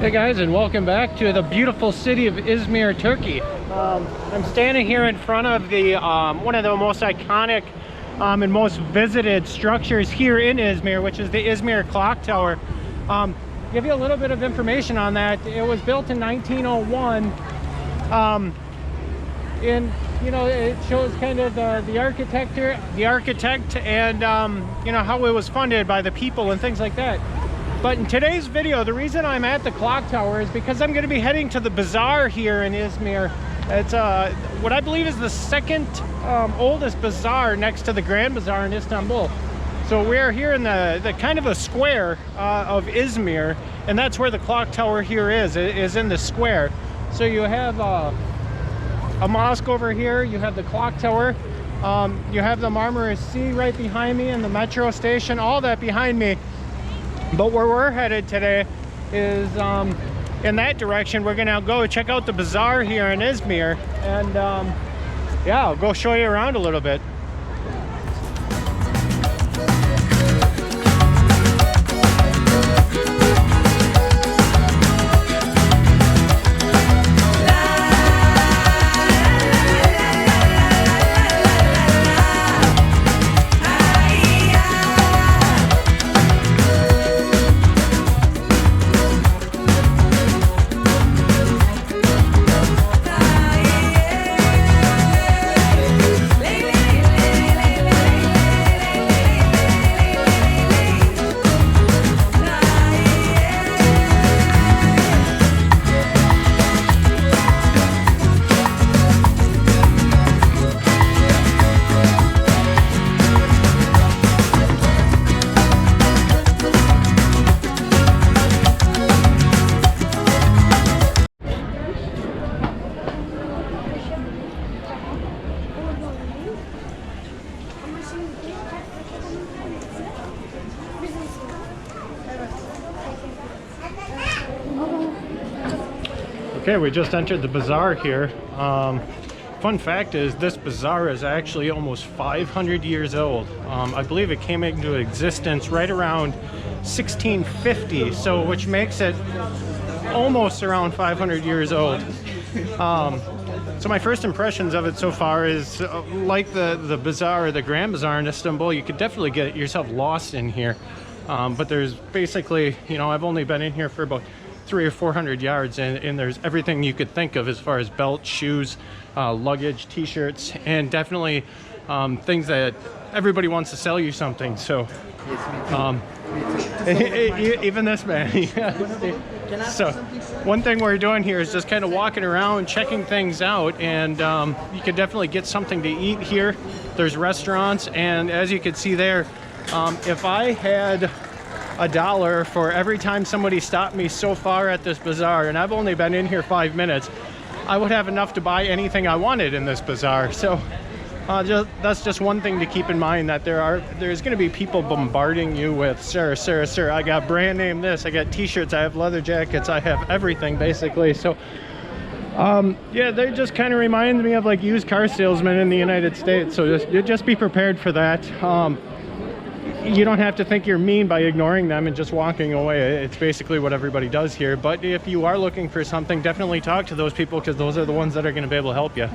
Hey guys, and welcome back to the beautiful city of Izmir, Turkey. I'm standing here in front of the one of the most iconic and most visited structures here in Izmir, which is the Izmir Clock Tower. Give you a little bit of information on that. It was built in 1901, and you know, it shows kind of the architect and you know, how it was funded by the people and things like that. But in today's video, the reason I'm at the clock tower is because I'm going to be heading to the Bazaar here in Izmir. It's what I believe is the second oldest bazaar next to the Grand Bazaar in Istanbul. So we're here in the kind of a square of Izmir, and that's where the clock tower here is in the square. So you have a mosque over here, you have the clock tower, you have the Marmaris Sea right behind me, and the metro station, all that behind me. But where we're headed today is in that direction. We're gonna go check out the bazaar here in Izmir, and yeah, I'll go show you around a little bit. Okay, we just entered the bazaar here. Fun fact is, this bazaar is actually almost 500 years old. I believe it came into existence right around 1650, so which makes it almost around 500 years old. So my first impressions of it so far is like the bazaar or the Grand Bazaar in Istanbul, you could definitely get yourself lost in here. But there's basically, you know, I've only been in here for about 300 or 400 yards, and there's everything you could think of as far as belts, shoes, luggage, t-shirts, and definitely things that everybody wants to sell you something. So even this man. So one thing we're doing here is just kind of walking around, checking things out, and you could definitely get something to eat here. There's restaurants, and as you can see there, if I had $1 for every time somebody stopped me so far at this bazaar, and I've only been in here 5 minutes, I would have enough to buy anything I wanted in this bazaar. So that's just one thing to keep in mind, that there's going to be people bombarding you with, sir, I got brand name this, I got t-shirts, I have leather jackets, I have everything basically. So yeah, they just kind of remind me of like used car salesmen in the United States. So just be prepared for that. You don't have to think you're mean by ignoring them and just walking away. It's basically what everybody does here. But if you are looking for something, definitely talk to those people, because those are the ones that are going to be able to help you.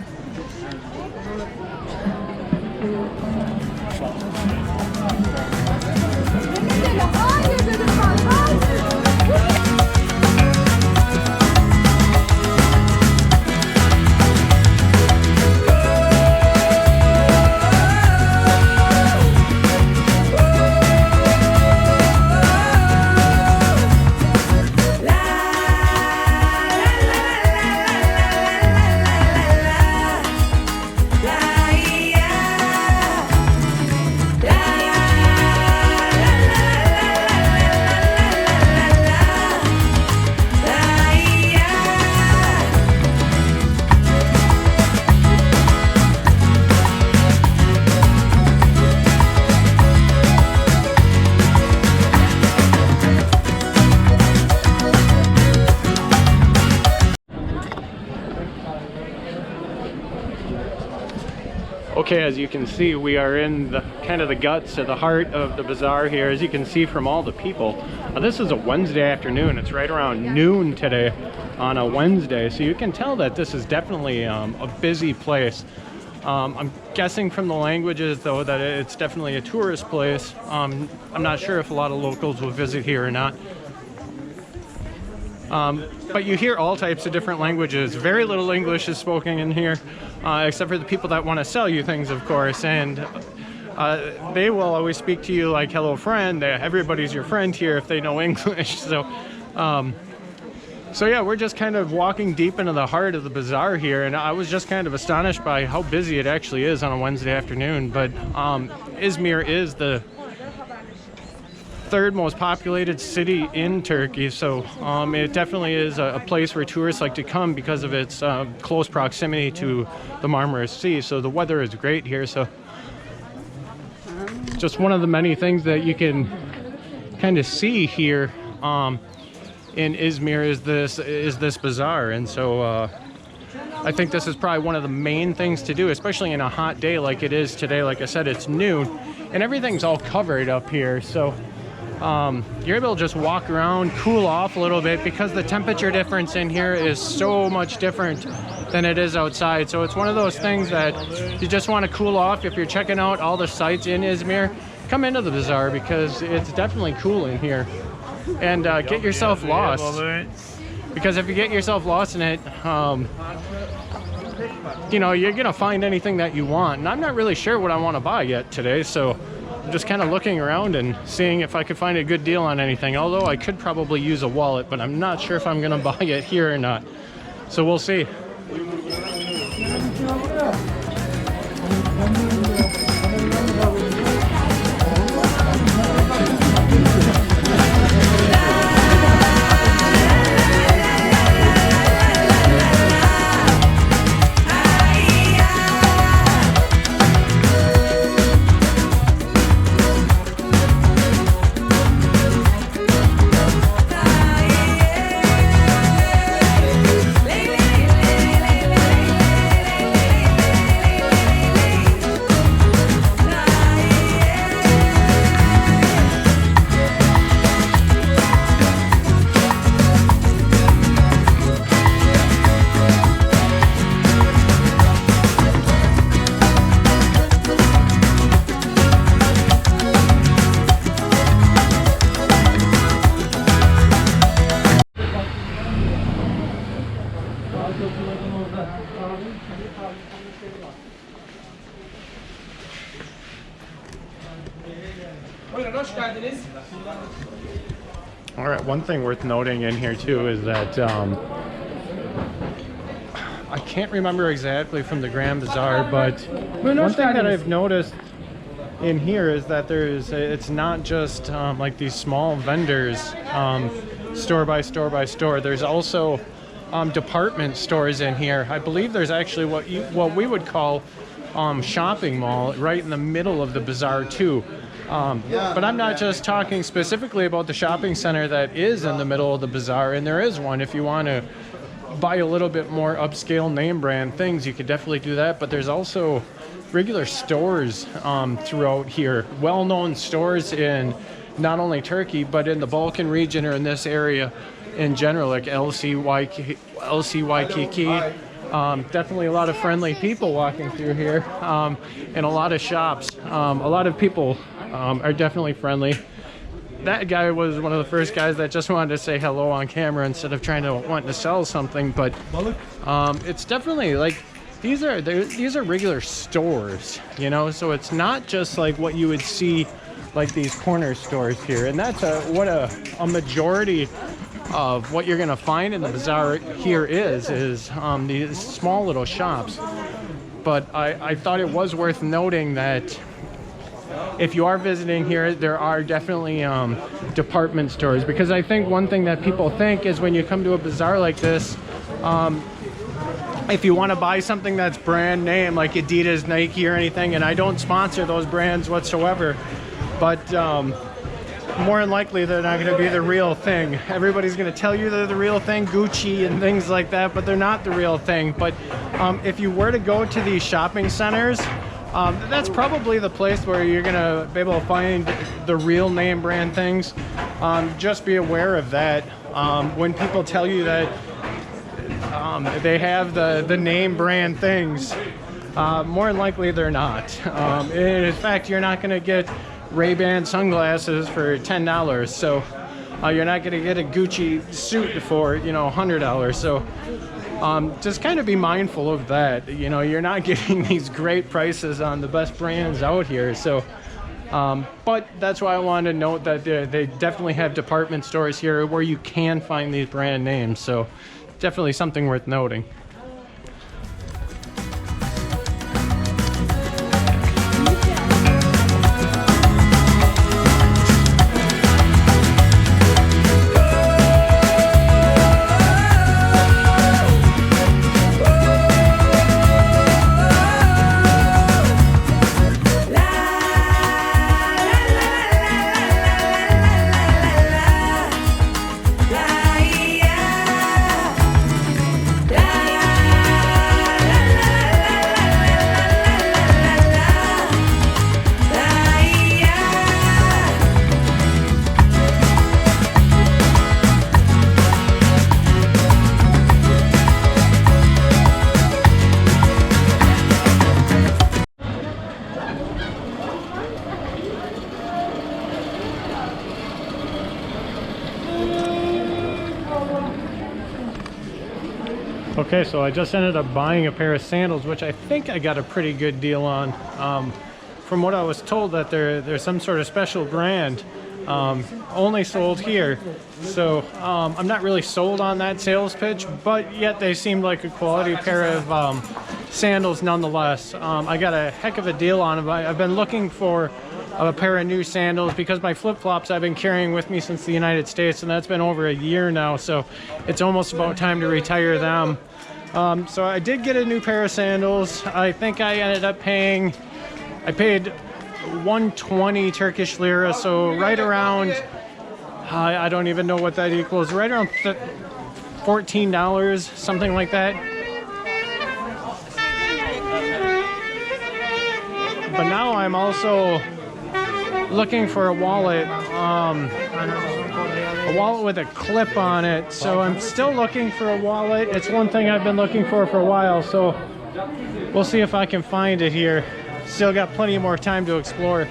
Okay, as you can see, we are in the kind of the guts of the heart of the bazaar here, as you can see from all the people. This is a Wednesday afternoon. It's right around noon today on a Wednesday, so you can tell that this is definitely a busy place. I'm guessing from the languages, though, that it's definitely a tourist place. I'm not sure if a lot of locals will visit here or not. But you hear all types of different languages. Very little English is spoken in here, except for the people that want to sell you things, of course. And they will always speak to you like, hello, friend. Everybody's your friend here if they know English. So yeah, we're just kind of walking deep into the heart of the bazaar here, and I was just kind of astonished by how busy it actually is on a Wednesday afternoon. But Izmir is the third most populated city in Turkey, so it definitely is a place where tourists like to come because of its close proximity to the Marmara Sea. So the weather is great here, so just one of the many things that you can kind of see here in Izmir is this bazaar. And so I think this is probably one of the main things to do, especially in a hot day like it is today. Like I said, it's noon and everything's all covered up here, so you're able to just walk around, cool off a little bit, because the temperature difference in here is so much different than it is outside. So it's one of those things that you just want to cool off. If you're checking out all the sites in Izmir, come into the bazaar because it's definitely cool in here. And get yourself lost, because if you get yourself lost in it, you know, you're gonna find anything that you want. And I'm not really sure what I want to buy yet today, so I'm just kind of looking around and seeing if I could find a good deal on anything. Although I could probably use a wallet, but I'm not sure if I'm gonna buy it here or not. So we'll see. All right, one thing worth noting in here too is that I can't remember exactly from the Grand Bazaar, but one thing that I've noticed in here is that it's not just like these small vendors, store by store by store. There's also department stores in here. I believe there's actually what we would call shopping mall right in the middle of the bazaar too. But I'm not just talking specifically about the shopping center that is in the middle of the bazaar, and there is one. If you want to buy a little bit more upscale name brand things, you could definitely do that. But there's also regular stores throughout here, well-known stores in not only Turkey but in the Balkan region or in this area in general, like LC Waikiki. Definitely a lot of friendly people walking through here, and a lot of shops. A lot of people are definitely friendly. That guy was one of the first guys that just wanted to say hello on camera instead of wanting to sell something. But it's definitely like these are regular stores, you know. So it's not just like what you would see like these corner stores here, and that's what a majority of what you're gonna find in the bazaar here is these small little shops. But I thought it was worth noting that if you are visiting here, there are definitely department stores, because I think one thing that people think is when you come to a bazaar like this, if you want to buy something that's brand name like Adidas, Nike or anything, and I don't sponsor those brands whatsoever, but more than likely they're not going to be the real thing. Everybody's going to tell you they're the real thing, Gucci and things like that, but they're not the real thing. But if you were to go to these shopping centers, That's probably the place where you're gonna be able to find the real name brand things. Just be aware of that. When people tell you that they have the name brand things, more than likely they're not. In fact, you're not gonna get Ray-Ban sunglasses for $10, so you're not gonna get a Gucci suit for, you know, $100. So just kind of be mindful of that. You know, you're not getting these great prices on the best brands out here. So, but that's why I wanted to note that they definitely have department stores here where you can find these brand names. So definitely something worth noting. Okay, so I just ended up buying a pair of sandals, which I think I got a pretty good deal on. From what I was told, that there's some sort of special brand only sold here. So I'm not really sold on that sales pitch, but yet they seemed like a quality pair of sandals nonetheless. I got a heck of a deal on them. I've been looking for a pair of new sandals because my flip-flops I've been carrying with me since the United States, and that's been over a year now, so it's almost about time to retire them. So I did get a new pair of sandals. I think I ended up paying, I paid 120 Turkish lira, so right around, I don't even know what that equals, right around $14, something like that. But now I'm also looking for a wallet with a clip on it. So I'm still looking for a wallet. It's one thing I've been looking for a while, so we'll see if I can find it here. Still got plenty more time to explore.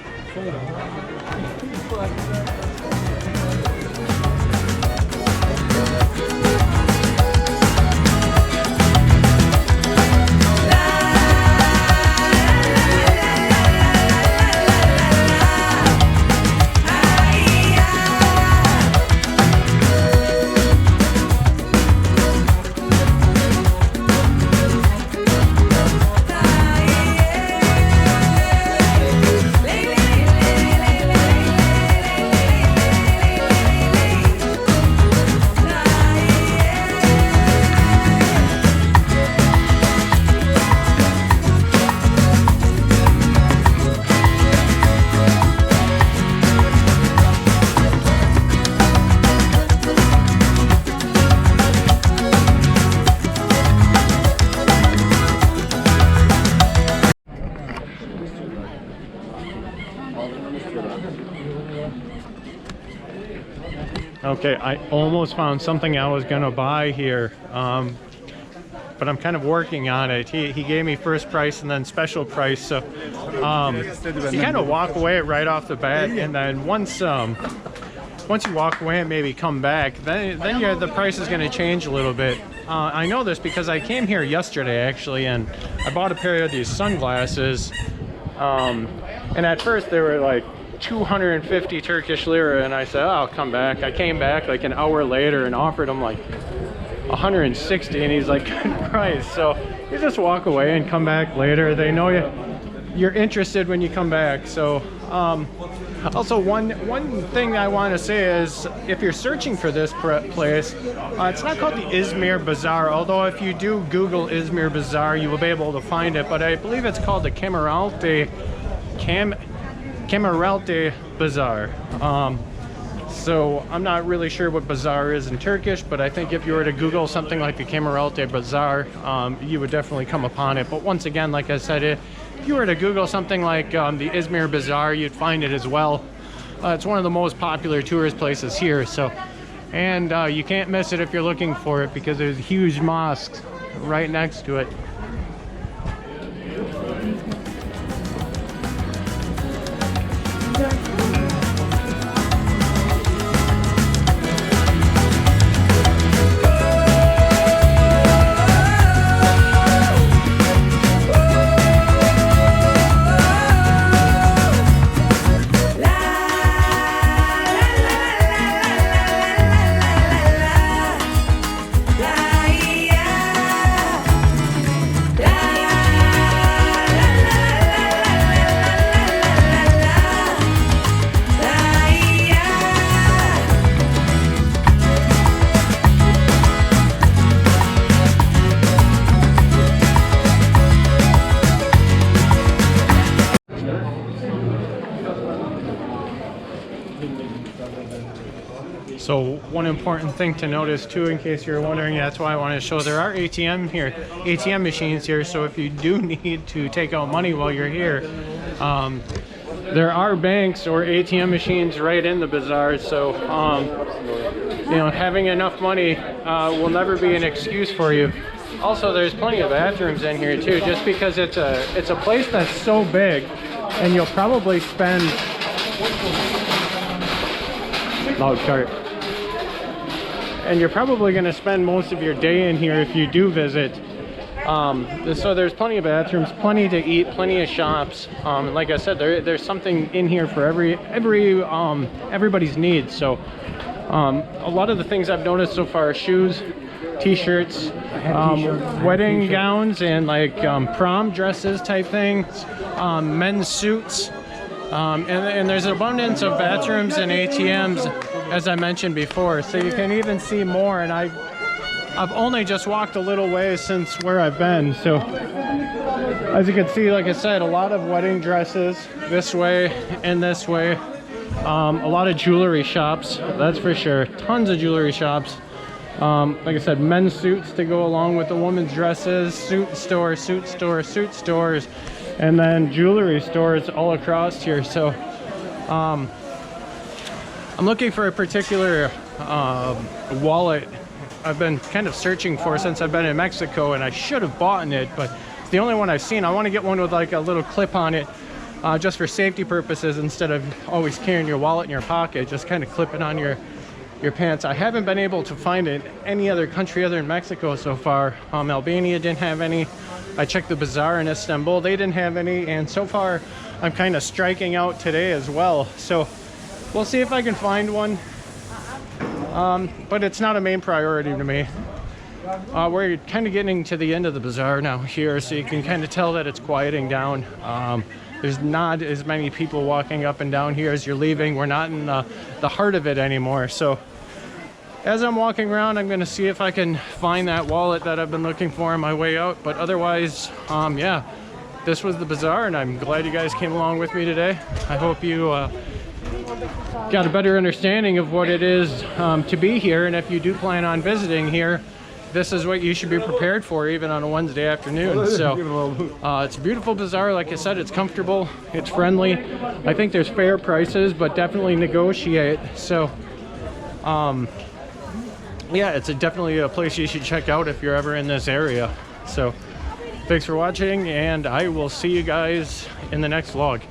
Okay, I almost found something I was gonna buy here, but I'm kind of working on it. He gave me first price and then special price, so you kind of walk away right off the bat, and then once you walk away and maybe come back, then the price is going to change a little bit. I know this because I came here yesterday actually, and I bought a pair of these sunglasses, and at first they were like 250 Turkish lira, and I said, oh, I'll come back. I came back like an hour later and offered him like 160, and he's like, good price. So you just walk away and come back later. They know you're interested when you come back. So also one thing I want to say is, if you're searching for this place, it's not called the Izmir Bazaar, although if you do Google Izmir Bazaar you will be able to find it, but I believe it's called the Kemeralti Bazaar. So I'm not really sure what bazaar is in Turkish, but I think if you were to Google something like the Kemeralti Bazaar, you would definitely come upon it. But once again, like I said, you were to Google something like the Izmir Bazaar, you'd find it as well. It's one of the most popular tourist places here. So, and you can't miss it if you're looking for it, because there's huge mosques right next to it. So one important thing to notice too, in case you're wondering, that's why I wanted to show, there are ATM machines here. So if you do need to take out money while you're here, there are banks or ATM machines right in the bazaar. So you know, having enough money will never be an excuse for you. Also, there's plenty of bathrooms in here too, just because it's a place that's so big, and you'll probably spend loud cart. And you're probably going to spend most of your day in here if you do visit. So there's plenty of bathrooms, plenty to eat, plenty of shops. And like I said, there's something in here for everybody's needs. So a lot of the things I've noticed so far are shoes, t-shirts, wedding gowns, and like prom dresses type things, men's suits. And there's an abundance of bathrooms and ATMs, as I mentioned before, so you can even see more. And I've only just walked a little ways since where I've been, so as you can see, like I said, a lot of wedding dresses this way and this way. A lot of jewelry shops, that's for sure. Tons of jewelry shops. Like I said, men's suits to go along with the women's dresses, suit stores, and then jewelry stores all across here. So I'm looking for a particular wallet I've been kind of searching for since I've been in Mexico, and I should have bought it, but it's the only one I've seen. I want to get one with like a little clip on it, just for safety purposes, instead of always carrying your wallet in your pocket. Just kind of clip it on your pants. I haven't been able to find it in any other country other than Mexico so far. Albania didn't have any. I checked the bazaar in Istanbul, they didn't have any, and so far I'm kind of striking out today as well. So we'll see if I can find one, but it's not a main priority to me. We're kind of getting to the end of the bazaar now here, so you can kind of tell that it's quieting down. There's not as many people walking up and down here as you're leaving. We're not in the heart of it anymore. So as I'm walking around, I'm going to see if I can find that wallet that I've been looking for on my way out. But otherwise, yeah, this was the bazaar, and I'm glad you guys came along with me today. I hope you got a better understanding of what it is to be here. And if you do plan on visiting here, this is what you should be prepared for, even on a Wednesday afternoon. So it's a beautiful bazaar. Like I said, it's comfortable, it's friendly. I think there's fair prices, but definitely negotiate. So yeah, it's definitely a place you should check out if you're ever in this area. So thanks for watching, and I will see you guys in the next vlog.